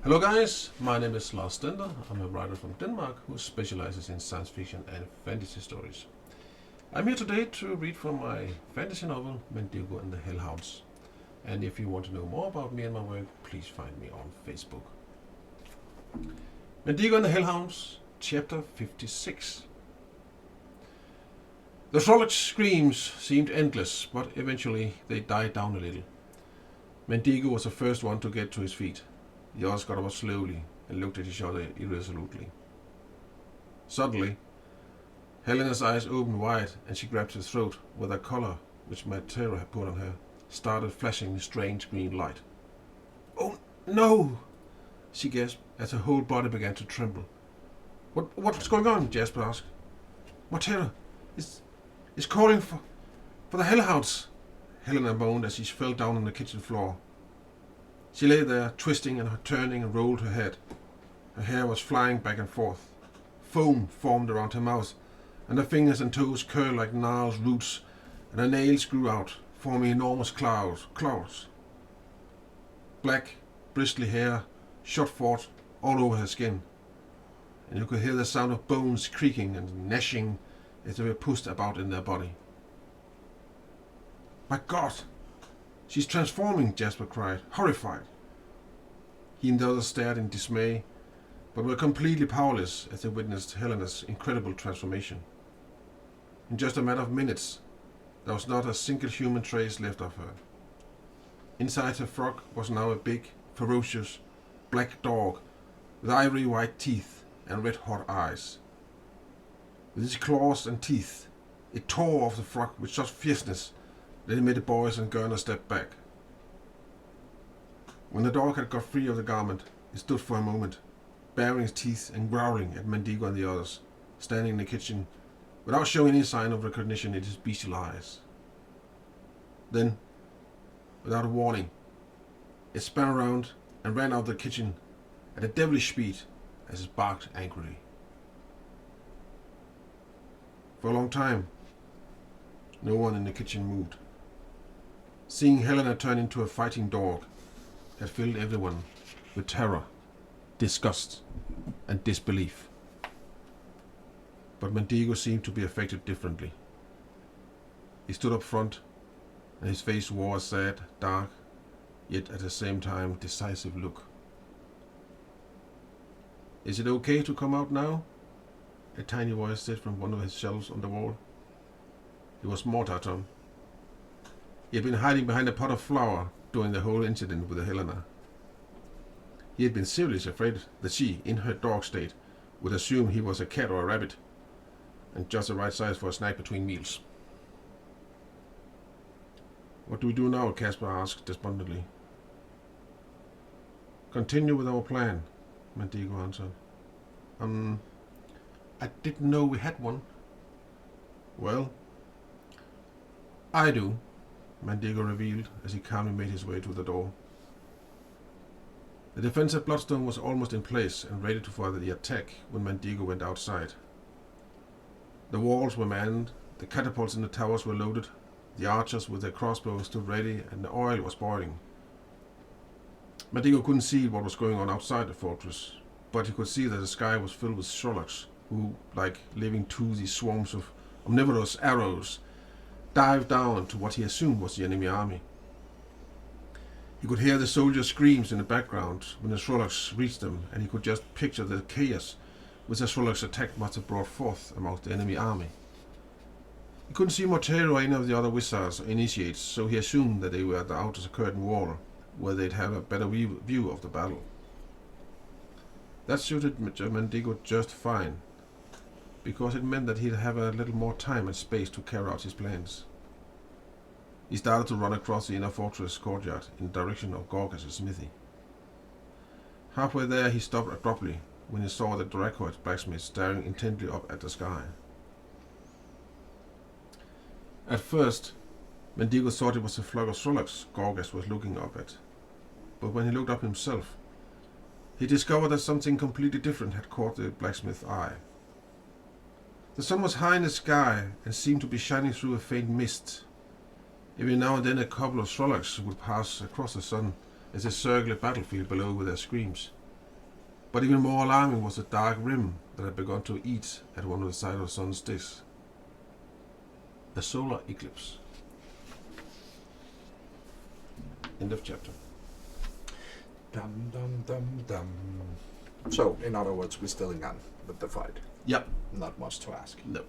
Hello guys, my name is Lars Stender. I'm a writer from Denmark who specializes in science fiction and fantasy stories. I'm here today to read from my fantasy novel Mandigo and the Hellhounds. And if you want to know more about me and my work, please find me on Facebook. Mandigo and the Hellhounds, Chapter 56. The Trollocs' screams seemed endless, but eventually they died down a little. Mandigo was the first one to get to his feet. The others got up slowly and looked at each other irresolutely. Suddenly, Helena's eyes opened wide and she grabbed his throat with a collar which my terror had put on her, started flashing strange green light. "Oh, no!" she gasped as her whole body began to tremble. What's going on?" Jasper asked. "Matera is calling for the hellhounds," Helena moaned as she fell down on the kitchen floor. She lay there, twisting and turning and rolled her head. Her hair was flying back and forth. Foam formed around her mouth, and her fingers and toes curled like gnarled roots, and her nails grew out, forming enormous claws. Black, bristly hair shot forth all over her skin, and you could hear the sound of bones creaking and gnashing as they were pushed about in their body. "My God! She's transforming!" Jasper cried, horrified. He and the others stared in dismay, but were completely powerless as they witnessed Helena's incredible transformation. In just a matter of minutes, there was not a single human trace left of her. Inside her frock was now a big, ferocious, black dog with ivory white teeth and red-hot eyes. With its claws and teeth, it tore off the frock with such fierceness that it made the boys and Gurner step back. When the dog had got free of the garment, it stood for a moment, baring its teeth and growling at Mandigo and the others, standing in the kitchen, without showing any sign of recognition in its bestial eyes. Then, without a warning, it spun around and ran out of the kitchen at a devilish speed as it barked angrily. For a long time, no one in the kitchen moved. Seeing Helena turn into a fighting dog had filled everyone with terror, disgust, and disbelief. But Mandigo seemed to be affected differently. He stood up front, and his face wore a sad, dark, yet at the same time decisive look. "Is it okay to come out now?" a tiny voice said from one of his shelves on the wall. It was Mortarton. He had been hiding behind a pot of flour during the whole incident with Helena. He had been seriously afraid that she, in her dog state, would assume he was a cat or a rabbit, and just the right size for a snack between meals. "What do we do now?" Casper asked despondently. "Continue with our plan," Mandigo answered. I didn't know we had one." "Well, I do," Mandigo revealed as he calmly made his way to the door. The defense at Bloodstone was almost in place and ready for the attack when Mandigo went outside. The walls were manned, the catapults in the towers were loaded, the archers with their crossbows stood ready, and the oil was boiling. Mandigo couldn't see what was going on outside the fortress, but he could see that the sky was filled with Trollocs who, like living toothy swarms of omnivorous arrows, dived down to what he assumed was the enemy army. He could hear the soldiers' screams in the background when the Trollocs reached them, and he could just picture the chaos which the Trollocs' attack must have brought forth amongst the enemy army. He couldn't see Mortero or any of the other wizards or initiates, so he assumed that they were at the outer curtain wall, where they'd have a better view of the battle. That suited Mandigo just fine, because it meant that he'd have a little more time and space to carry out his plans. He started to run across the inner fortress courtyard in the direction of Gorgas' smithy. Halfway there he stopped abruptly when he saw the Dracoid blacksmith staring intently up at the sky. At first, Mandigo thought it was a flock of Trollocs Gorgas was looking up at, but when he looked up himself, he discovered that something completely different had caught the blacksmith's eye. The sun was high in the sky and seemed to be shining through a faint mist. Every now and then a couple of Trollocs would pass across the sun as they circled the battlefield below with their screams. But even more alarming was the dark rim that had begun to eat at one of the sides of the sun's disk. A solar eclipse. End of chapter. Dum dum dum dum. So, in other words, we're still in gun with the fight. Yep. Not much to ask. No.